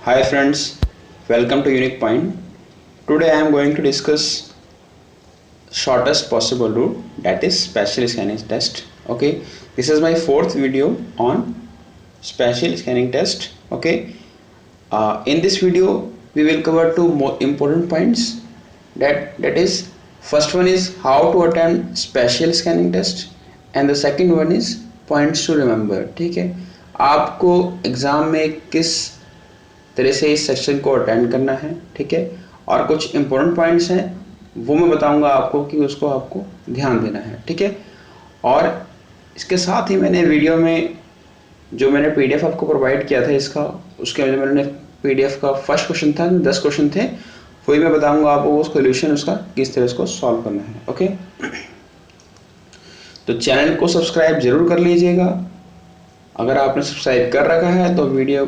Hi friends, welcome to Unique Point. Today I am going to discuss shortest possible route, that is spatial scanning test. Okay, this is my fourth video on spatial scanning test. Okay, in this video we will cover two more important points. That is, first one is how to attempt spatial scanning test and the second one is points to remember. ठीक है, आपको exam में किस तरह से इस section को attend करना है, ठीक है, और कुछ इंपॉर्टेंट पॉइंट्स हैं वो मैं बताऊंगा आपको कि उसको आपको ध्यान देना है, ठीक है। और इसके साथ ही मैंने वीडियो में जो मैंने पीडीएफ आपको प्रोवाइड किया था इसका, उसके अंदर मैंने पीडीएफ का फर्स्ट क्वेश्चन था, 10 क्वेश्चन थे, वही मैं बताऊंगा आपको वो सोल्यूशन उसका किस तरह उसको सॉल्व करना है। ओके, तो चैनल को सब्सक्राइब जरूर कर लीजिएगा। अगर आपने सब्सक्राइब कर रखा है तो वीडियो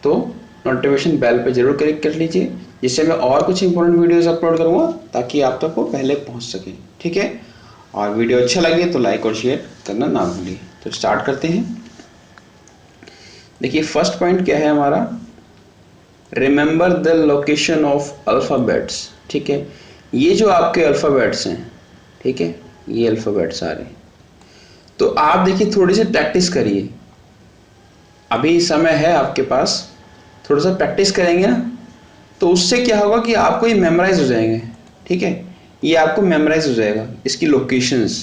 तो नोटिफिकेशन बेल पे जरूर क्लिक कर लीजिए, जिससे मैं और कुछ इंपॉर्टेंट वीडियोस अपलोड करूँगा ताकि आप तक वो पहले पहुँच सके, ठीक है। और वीडियो अच्छा लगे तो लाइक और शेयर करना ना भूलिए। तो स्टार्ट करते हैं। देखिए फर्स्ट पॉइंट क्या है हमारा, remember the location of alphabets. ठीक है, ये जो आपके अल्फ़ाबेट्स हैं, ठीक है, ये अल्फ़ाबेट्स आ रहे हैं, तो आप देखिए थोड़ी सी प्रैक्टिस करिए। अभी समय है आपके पास, थोड़ा सा प्रैक्टिस करेंगे ना तो उससे क्या होगा कि आपको ये मेमोराइज हो जाएंगे, ठीक है, ये आपको मेमोराइज हो जाएगा इसकी लोकेशंस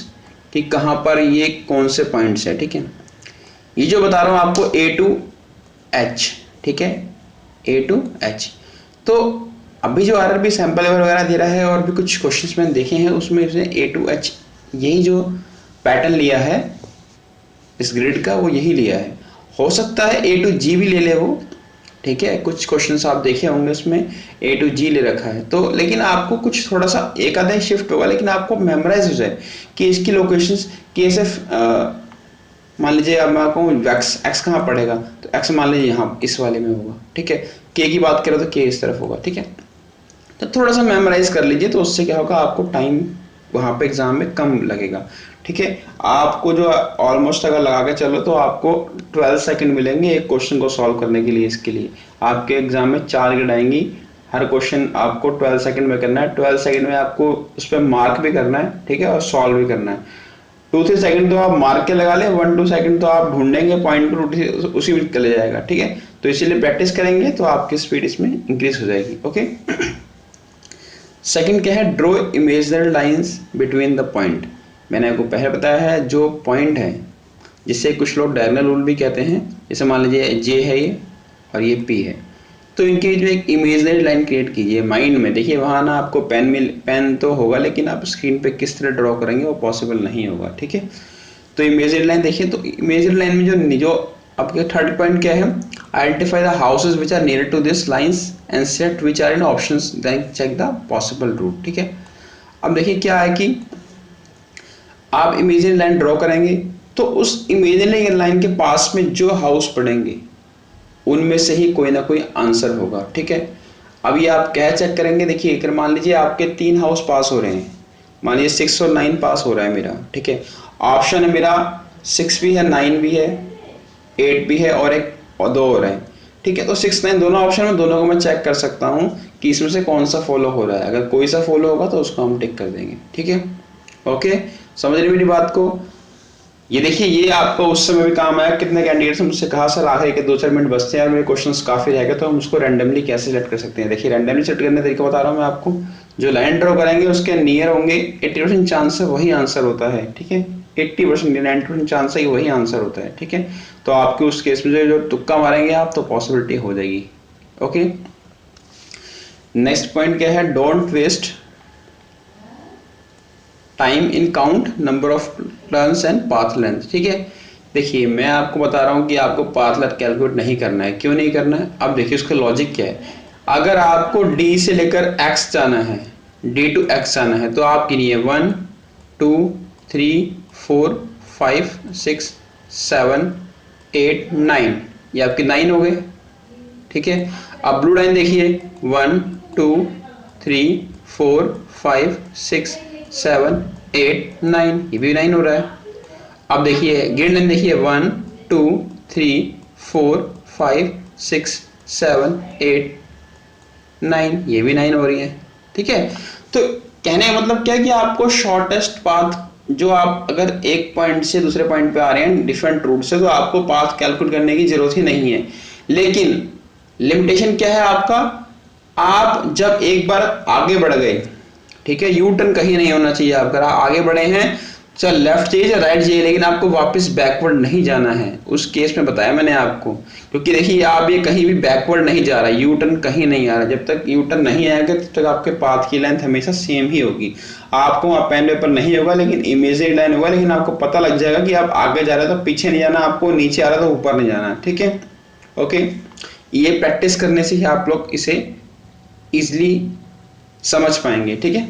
कि कहाँ पर ये कौन से पॉइंट्स हैं, ठीक है। ये जो बता रहा हूँ आपको A to H, ठीक है, A to H। तो अभी जो RRB सैंपल लेवल वगैरह दे रहा है और भी कुछ क्वेश्चंस मैंने देखे हैं उसमें इसने A to H यही जो पैटर्न लिया है इस ग्रिड का, वो यही लिया है। हो सकता है A to G भी ले ले वो, ठीक है, कुछ क्वेश्चंस आप देखे होंगे उसमें A to G ले रखा है, तो लेकिन आपको कुछ थोड़ा सा एक आधा शिफ्ट होगा, लेकिन आपको मेमोराइज हो जाए कि इसकी लोकेशंस कैसे। मान लीजिए अब मैं आपको एक्स कहाँ पड़ेगा, तो एक्स मान लीजिए यहाँ इस वाले में होगा, ठीक है, के की बात करें तो के इस तरफ होगा, ठीक है। तो थोड़ा सा मेमोराइज कर लीजिए, तो उससे क्या होगा आपको टाइम वहाँ पे एग्जाम में कम लगेगा, ठीक है। आपको जो ऑलमोस्ट अगर लगा के चलो तो आपको 12 सेकंड मिलेंगे एक क्वेश्चन को सॉल्व करने के लिए। इसके लिए आपके एग्जाम में 4 ग्रेड आएंगी, हर क्वेश्चन आपको 12 सेकंड में करना है। 12 सेकंड में आपको उस पर मार्क भी करना है, ठीक है, और सॉल्व भी करना है। 2-3 सेकंड तो आप मार्क के लगा लें, 1-2 सेकंड तो आप ढूंढेंगे पॉइंट पर, उसी में चले जाएगा, ठीक है। तो इसीलिए प्रैक्टिस करेंगे तो आपकी स्पीड इसमें इंक्रीज हो जाएगी। ओके, सेकंड क्या है, draw imaginary lines between the point. मैंने आपको पहले बताया है जो पॉइंट है, जिसे कुछ लोग डायगोनल रूल भी कहते हैं, जैसे मान लीजिए जे है ये और ये पी है, तो इनकी जो एक इमेजिनरी लाइन क्रिएट कीजिए माइंड में। देखिए वहाँ ना आपको पेन तो होगा, लेकिन आप स्क्रीन पे किस तरह ड्रॉ करेंगे वो पॉसिबल नहीं होगा, ठीक है। तो इमेजिनरी लाइन देखिए, तो इमेजिनरी लाइन में जो आपके थर्ड पॉइंट क्या है, identify the houses which are near to this lines and set which are in options, then check the possible route, ठीक है। अब देखिए क्या है कि आप इमेजिनरी लाइन ड्रॉ करेंगे तो उस इमेजिनरी लाइन के पास में जो हाउस पड़ेंगे उनमें से ही कोई ना कोई आंसर होगा, ठीक है। अब ये आप क्या चेक करेंगे, देखिए अगर मान लीजिए आपके 3 हाउस पास हो रहे हैं, मान लीजिए 6 और 9 पास हो रहा है मेरा, ठीक है। ऑप्शन है मेरा 6 भी है, 9 भी है, 8 भी है और एक और 2 और है, ठीक है। तो 6 9 दोनों ऑप्शन में, दोनों को मैं चेक कर सकता हूँ कि इसमें से कौन सा फॉलो हो रहा है। अगर कोई सा फॉलो होगा तो उसको हम टिक कर देंगे, ठीक है। ओके, समझ रहे मेरी बात को। ये देखिए ये आपको उस समय भी काम आया। कितने कैंडिडेट्स ने मुझसे कहा सर आखिर के 2-4 मिनट बचते हैं और मेरे क्वेश्चंस काफी रहेगा, तो हम उसको रैंडमली कैसे सेलेक्ट कर सकते हैं। देखिए रैंडमली सेलेक्ट करने का तरीका बता रहा हूँ मैं आपको। जो लाइन ड्रॉ करेंगे उसके नियर होंगे, 80% चांस है वही आंसर होता है, ठीक है। 80% 90% चांस है कि वही आंसर होता है, ठीक है। तो आपके उस केस में जो तुक्का मारेंगे आप तो पॉसिबिलिटी हो जाएगी। ओके, नेक्स्ट पॉइंट क्या है, don't waste time in count number of turns and path length, ठीक है। देखिए मैं आपको बता रहा हूँ कि आपको पाथ लेंथ कैलकुलेट नहीं करना है। क्यों नहीं करना है, अब देखिए उसका लॉजिक क्या है। अगर आपको D से लेकर X जाना है, D to X जाना है, तो आप गिनिए 1 2 3 4 5 6 7 8 9, ये आपके 9 हो गए, ठीक है। अब ब्लू लाइन देखिए 1 2 3 4 5 6 7 8 9, ये भी 9 हो रहा है। अब देखिए ग्रीन लाइन देखिए 1 2 3 4 5 6 7 8 9, ये भी 9 हो रही है, ठीक है। तो कहने का मतलब क्या है कि आपको शॉर्टेस्ट पाथ, जो आप अगर एक पॉइंट से दूसरे पॉइंट पे आ रहे हैं डिफरेंट रूट से, तो आपको पाथ कैलकुलेट करने की जरूरत ही नहीं है। लेकिन लिमिटेशन क्या है आपका, आप जब एक बार आगे बढ़ गए, ठीक है, यू टर्न कहीं नहीं होना चाहिए आपका, आगे बढ़े हैं, चल लेफ्ट चाहिए या राइट चाहिए, लेकिन आपको वापस बैकवर्ड नहीं जाना है। उस केस में बताया मैंने आपको, क्योंकि देखिए आप ये कहीं भी बैकवर्ड नहीं जा रहा, यू टर्न कहीं नहीं आ रहा। जब तक यू टर्न नहीं आएगा तब तक आपके पाथ की लेंथ हमेशा सेम ही होगी। आपको वहाँ पेन पेपर नहीं होगा, लेकिन इमेजिनरी लाइन होगा, लेकिन आपको पता लग जाएगा कि आप आगे जा रहे हो तो पीछे नहीं जाना, आपको नीचे आ रहा तो ऊपर नहीं जाना, ठीक है। ओके, ये प्रैक्टिस करने से ही आप लोग इसे इजिली समझ पाएंगे, ठीक है।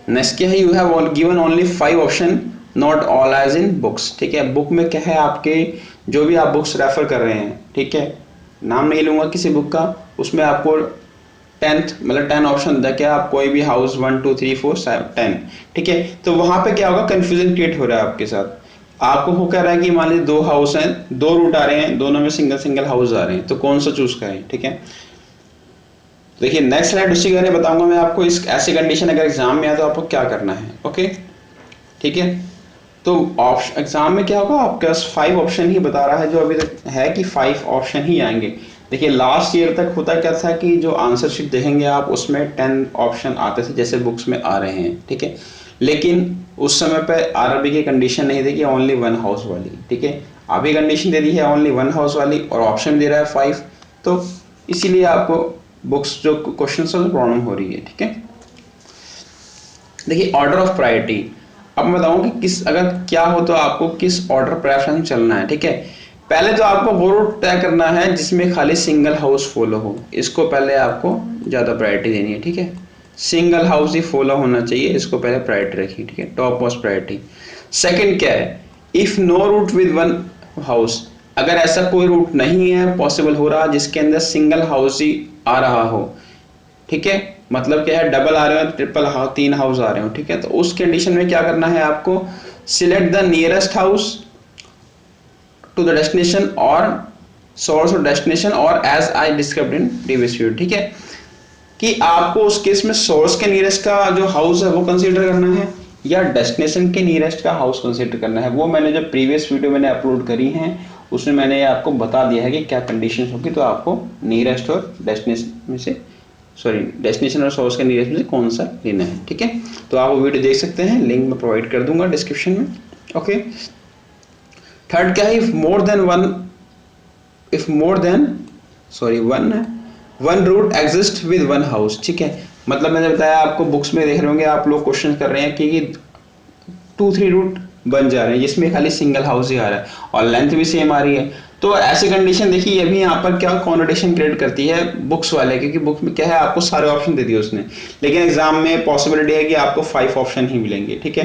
नेक्स्ट क्या है, you have given only 5 option, not all as in books, ठीक है। बुक में क्या है, आपके जो भी आप बुक्स रेफर कर रहे हैं, ठीक है, नाम नहीं लूंगा किसी बुक का, उसमें आपको 10th मतलब 10 ऑप्शन था, क्या आप कोई भी हाउस 1 2 3 4 7 10, ठीक है। तो वहां पे क्या होगा, कंफ्यूजन क्रिएट हो रहा है आपके साथ। आपको वो कह रहा है कि मान लीजिए 2 हाउस हैं, 2 रूट आ रहे हैं, दोनों में सिंगल सिंगल हाउस आ रहे हैं, तो कौन सा चूज करें, ठीक है। देखिए नेक्स्ट स्लाइड उसी के बारे में बताऊंगा मैं आपको, इस ऐसी कंडीशन अगर एग्जाम में आए तो आपको क्या करना है, ओके, ठीक है। तो ऑप्शन एग्जाम में क्या होगा, आपके पास 5 ऑप्शन ही बता रहा है, जो अभी तक है कि 5 ऑप्शन ही आएंगे। देखिए लास्ट ईयर तक होता क्या था कि जो आंसर शीट देखेंगे आप, उसमें 10 ऑप्शन आते थे जैसे बुक्स में आ रहे हैं, ठीक है। लेकिन उस समय पे आरआरबी की कंडीशन नहीं थी कि ओनली 1 हाउस वाली, ठीक है। अभी कंडीशन दे दी है ओनली 1 हाउस वाली, और ऑप्शन दे रहा है 5, तो इसीलिए आपको बुक्स जो क्वेश्चन से प्रॉब्लम हो रही है, ठीक है। देखिए ऑर्डर ऑफ प्रायोरिटी, अब मैं बताऊं कि किस, अगर क्या हो तो आपको किस ऑर्डर प्रेफरेंस चलना है, ठीक है। पहले तो आपको वो रूट तय करना है जिसमें खाली सिंगल हाउस फॉलो हो, इसको पहले आपको ज्यादा प्रायोरिटी देनी है, ठीक है। सिंगल हाउस ही फॉलो होना चाहिए, इसको पहले प्रायोरिटी रखिए, ठीक है, टॉप मोस्ट प्रायोरिटी। सेकंड क्या है, if no route with 1 house, अगर ऐसा कोई रूट नहीं है पॉसिबल हो रहा जिसके अंदर सिंगल हाउस ही आ रहा हो, ठीक है, मतलब क्या है, डबल आ रहे हो, ट्रिपल हाउस, 3 हाउस आ रहे हो, ठीक है, तो उस कंडीशन में क्या करना है आपको, select the nearest house to the destination और सोर्स और डेस्टिनेशन, और as I described in previous video, ठीक है, कि आपको उस केस में सोर्स के नियरेस्ट का जो हाउस है वो कंसीडर करना है या डेस्टिनेशन के नियरेस्ट का हाउस कंसीडर करना है। वो मैंने जो प्रीवियस वीडियो मैंने अपलोड करी है उसमें मैंने आपको बता दिया है कि क्या कंडीशन होगी, तो आपको नियरेस्ट और डेस्टिनेशन में से, सॉरी डेस्टिनेशन और सोर्स के नियरेस्ट में से कौन सा लेना है, ठीक है। तो आप वो वीडियो देख सकते हैं, लिंक मैं प्रोवाइड कर दूंगा डिस्क्रिप्शन में, ओके। थर्ड क्या है, if more than one route exist with 1 house, ठीक है। मतलब मैंने बताया आपको, बुक्स में देख रहे होंगे आप लोग क्वेश्चन कर रहे हैं कि 2-3 रूट बन जा रहे हैं जिसमें खाली सिंगल हाउस ही आ रहा है और लेंथ भी सेम आ रही है, तो ऐसी कंडीशन देखिए अभी यहाँ पर क्या कॉन्ट्रडिक्शन क्रिएट करती है बुक्स वाले, क्योंकि बुक में क्या है आपको सारे ऑप्शन दे दिए उसने, लेकिन एग्जाम में पॉसिबिलिटी है कि आपको 5 ऑप्शन ही मिलेंगे, ठीक है।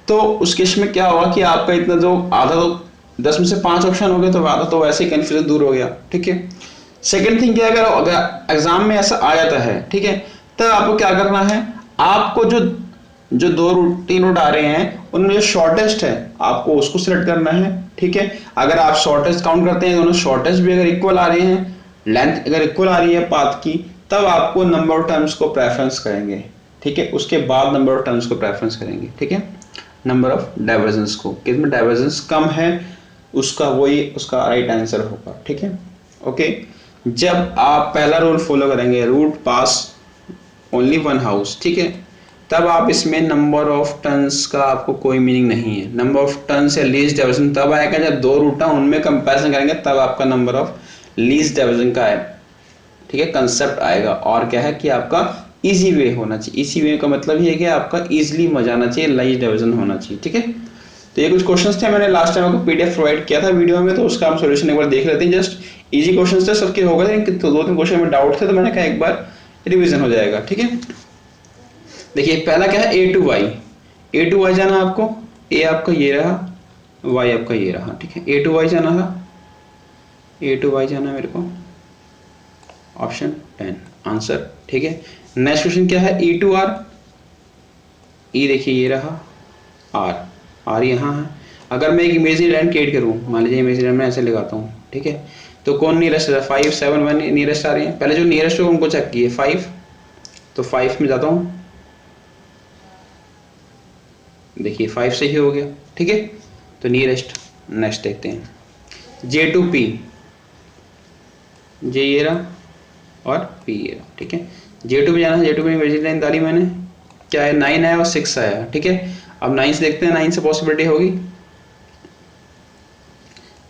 तो उस केस में क्या होगा कि आपका इतना जो आधा, तो 10 में से 5 ऑप्शन हो गए तो आधा तो वैसे ही कंफ्यूजन दूर हो गया, ठीक है। सेकंड थिंग क्या है, अगर एग्जाम में ऐसा आ जाता है, ठीक है, तब आपको क्या करना है, आपको जो जो 2 रूट 3 रूट आ रहे हैं उनमें जो शॉर्टेस्ट है आपको उसको सिलेक्ट करना है, ठीक है। अगर आप शॉर्टेस्ट काउंट करते हैं, दोनों शॉर्टेस्ट भी अगर इक्वल आ रहे हैं, लेंथ अगर इक्वल आ रही है पाथ की, तब आपको नंबर ऑफ टर्म्स को प्रेफरेंस करेंगे, ठीक है। उसके बाद नंबर ऑफ टर्म्स को प्रेफरेंस करेंगे, ठीक है। नंबर ऑफ डाइवर्जेंस को, किसमें डाइवर्जेंस कम है उसका वही उसका राइट आंसर होगा, ठीक है, ओके। जब आप पहला रूल फॉलो करेंगे, रूट पास ओनली 1 हाउस, ठीक है, तब आप इसमें नंबर ऑफ टर्न्स का आपको कोई मीनिंग नहीं है। नंबर ऑफ टर्न्स या लीस्ट डाइवर्जन तब आएगा जब 2 रूट है उनमें कंपैरिजन करेंगे, तब आपका नंबर ऑफ लीस्ट डाइवर्जन का है, ठीक है, कंसेप्ट आएगा। और क्या है कि आपका इजी वे होना चाहिए, इजी वे का मतलब ये है कि आपका इजीली मजाना चाहिए, लीस्ट डाइवर्जन होना चाहिए, ठीक है। तो ये कुछ क्वेश्चंस थे, मैंने लास्ट टाइम आपको पीडीएफ प्रोवाइड किया था वीडियो में, तो उसका हम सॉल्यूशन एक बार देख लेते हैं। जस्ट इजी क्वेश्चंस थे, सबके हो गए, लेकिन 2-3 क्वेश्चन में डाउट थे तो मैंने कहा एक बार रिवीजन हो जाएगा, ठीक है। देखिए पहला क्या है, ए टू वाई जाना आपको, ए आपका ये रहा, वाई आपका ये रहा, ठीक है। ए टू वाई जाना है, ए टू वाई जाना मेरे को, ऑप्शन 10 आंसर, ठीक है। नेक्स्ट क्वेश्चन क्या है, ई टू आर, ई देखिए ये रहा, आर, आर यहाँ है। अगर मैं एक इमेजिनरी लाइन क्रिएट करूँ, मान लीजिए इमेजिनरी लाइन में ऐसे लगाता हूँ, ठीक है, तो तो कौन नियरेस्ट है, 5 7 1 नियरेस्ट आ रही है। पहले जो नियरेस्ट हो उनको चेक किए 5, तो 5 में जाता हूँ, देखिए 5 से ही हो गया, ठीक है। तो नियरेस्ट नेक्स्ट देखते हैं, J to P, J ये रहा और P ये रहा, ठीक है। J to P जाना है, J to P में लाइन डाली मैंने, क्या है 9 आया और 6 आया, ठीक है। अब 9 से देखते हैं, 9 से पॉसिबिलिटी होगी,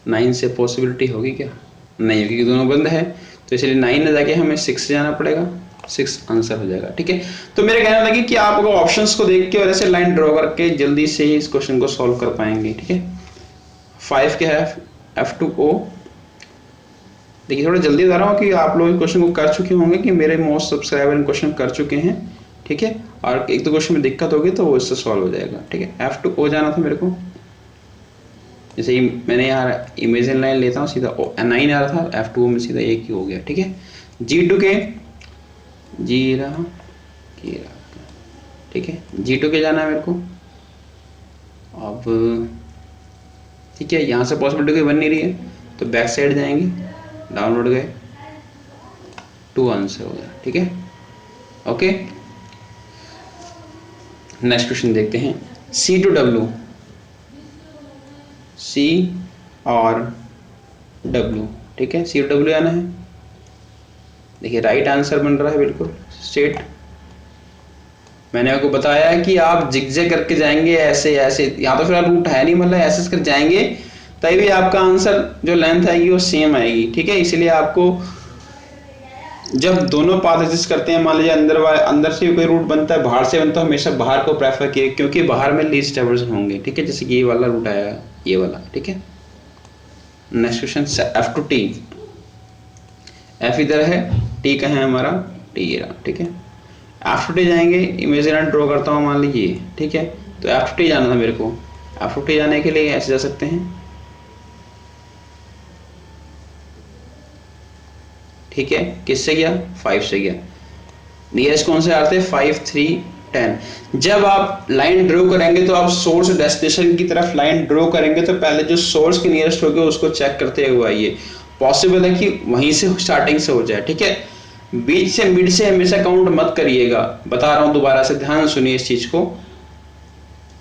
9 से पॉसिबिलिटी होगी क्या, नहीं होगी, दोनों बंद है, तो इसलिए 9 में जाके हमें 6 से जाना पड़ेगा, 6 आंसर हो जाएगा, ठीक है। तो मेरे कहने लगे कि आप अगर ऑप्शंस को देख के और ऐसे लाइन ड्रॉ करके जल्दी से ही इस क्वेश्चन को सॉल्व कर पाएंगे, ठीक है। 5 क्या है, F2O, देखिए थोड़ा जल्दी बता रहा हूँ कि आप लोग क्वेश्चन को कर चुके होंगे, कि मेरे मोस्ट सब्सक्राइबर इन क्वेश्चन कर चुके हैं, ठीक है। और एक दो क्वेश्चन में दिक्कत होगी तो वो इससे सॉल्व हो जाएगा, ठीक है। F2O जाना था मेरे को, जैसे ही मैंने यहाँ इमेजिन लाइन लेता हूँ सीधा 9 आ रहा था, F2O में सीधा एक ही हो गया, ठीक है। G2K, G रहा, ठीक है, G2K जाना है मेरे को। अब ठीक है, यहाँ से पॉसिबिलिटी कोई बन नहीं रही है, तो बैक साइड जाएंगे, डाउनलोड गए, 2 आंसर हो गया, ठीक है, ओके। नेक्स्ट क्वेश्चन देखते हैं, C to W, C और W, ठीक है, C to W आना है। देखिए राइट आंसर बन रहा है बिल्कुल स्ट्रेट। मैंने आपको बताया है कि आप जिगजैग करके जाएंगे, ऐसे ऐसे, यहाँ तो फिलहाल रूट है नहीं, मतलब ऐसे कर जाएंगे तभी आपका आंसर जो लेंथ आएगी वो सेम आएगी, ठीक है। इसलिए आपको जब दोनों पाथ एग्जिस्ट करते हैं, मान लीजिए अंदर से कोई रूट बनता है, बाहर से बनता है, हमेशा बाहर को प्रेफर किए, क्योंकि बाहर में लीस्ट डाइवर्जन होंगे, ठीक है। जैसे कि ये वाला रूट आया, ये वाला, ठीक है। Next question, F to T, F इधर है, T का है हमारा, T ये रहा, ठीक है। F to T जाएंगे, इमेजिनरी ड्रॉ करता हूँ मान लीजिए, ठीक है। तो F to T जाना था मेरे को, F to T जाने के लिए ऐसे जा सकते हैं, ठीक है। किससे गया, 5 से गया। नियरेस्ट कौन से आते हैं, 5 3 10। जब आप लाइन ड्रॉ करेंगे तो आप सोर्स डेस्टिनेशन की तरफ लाइन ड्रॉ करेंगे, तो पहले जो सोर्स के नियरेस्ट होगा उसको चेक करते हुए आइए। पॉसिबल है कि वहीं से स्टार्टिंग से हो जाए, ठीक है। बीच से मिड से हमेशा काउंट मत करिएगा, बता रहा हूं दोबारा से, ध्यान सुनिए इस चीज को।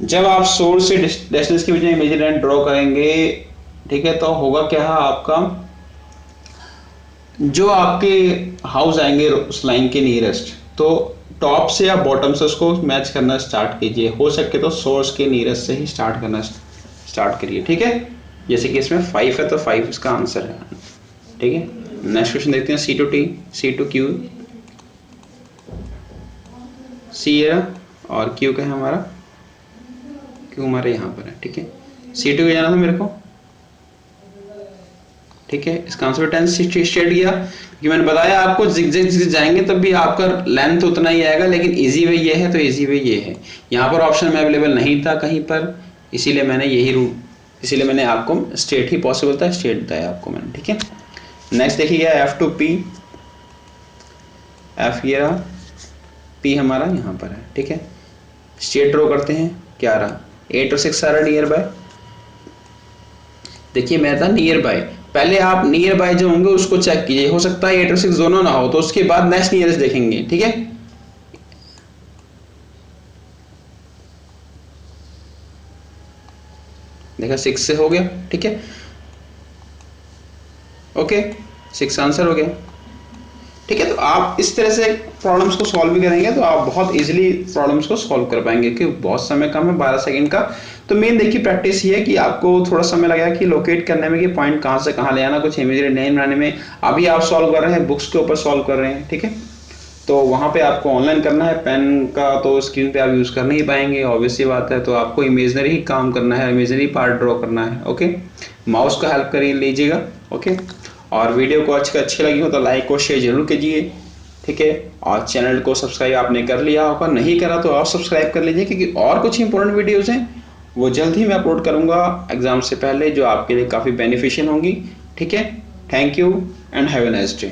जब आप सोर्स से डेस्टिनेशन के बीच में इमेजिनरी लाइन ड्रॉ करेंगे, ठीक है, तो होगा क्या, आपका जो आपके हाउस आएंगे उस लाइन के नियरेस्ट, तो टॉप से या बॉटम से उसको मैच करना स्टार्ट कीजिए, हो सके तो सोर्स के नियरेस्ट से ही स्टार्ट करना स्टार्ट करिए, ठीक है। जैसे कि इसमें 5 है तो 5 इसका आंसर है, ठीक है। नेक्स्ट क्वेश्चन देखते हैं, C to T, C to Q, C है और Q का है हमारा, Q हमारे यहाँ पर है, ठीक है। C to Q जाना था मेरे को, ठीक है। इसका आंसर 10 स्ट्रेट गया, क्योंकि मैंने बताया आपको जिगजैग जाएंगे तब भी आपका लेंथ उतना ही आएगा, लेकिन इजी वे ये है तो इजी वे ये है। यहाँ पर ऑप्शन में अवेलेबल नहीं था कहीं पर, इसीलिए मैंने यही रूट, इसीलिए मैंने आपको स्ट्रेट ही पॉसिबल था, स्ट्रेट बताया आपको मैंने, ठीक है। नेक्स्ट देखिएगा, F to P, F ये रहा, P हमारा यहाँ पर है, ठीक है। स्ट्रेट ड्रॉ करते हैं, क्या रहा, 8 और 6 आ रहा नियर बाय। देखिए मैं था नियर बाय, पहले आप नियर बाय जो होंगे उसको चेक कीजिए, हो सकता है 8 और 6 दोनों ना हो, तो उसके बाद नेक्स्ट नियरेस्ट देखेंगे, ठीक है। देखा 6 से हो गया, ठीक है, ओके, 6 आंसर हो गया, ठीक है। तो आप इस तरह से प्रॉब्लम्स को सॉल्व भी करेंगे तो आप बहुत इजीली प्रॉब्लम्स को सॉल्व कर पाएंगे, क्योंकि बहुत समय कम है, 12 सेकंड का। तो मेन देखिए प्रैक्टिस ये है कि आपको थोड़ा समय लगेगा कि लोकेट करने में कि पॉइंट कहाँ से कहाँ ले आना, कुछ इमेजिनरी लाइन बनाने में। अभी आप सॉल्व कर रहे हैं, बुक्स के ऊपर सॉल्व कर रहे हैं, ठीक है। तो वहाँ पे आपको ऑनलाइन करना है, पेन का तो स्क्रीन पे आप यूज कर नहीं पाएंगे, ऑब्वियस सी बात है। तो आपको इमेजिनरी ही काम करना है, इमेजिनरी पार्ट ड्रॉ करना है, ओके। माउस का हेल्प कर लीजिएगा, ओके। और वीडियो को अच्छी लगी हो तो लाइक और शेयर जरूर कीजिए, ठीक है। और चैनल को सब्सक्राइब आपने कर लिया होगा, नहीं करा तो आप सब्सक्राइब कर लीजिए, क्योंकि और कुछ इंपॉर्टेंट वीडियोस हैं वो जल्द ही मैं अपलोड करूंगा एग्जाम से पहले, जो आपके लिए काफ़ी बेनिफिशियल होंगी, ठीक है। Thank you and have a nice day.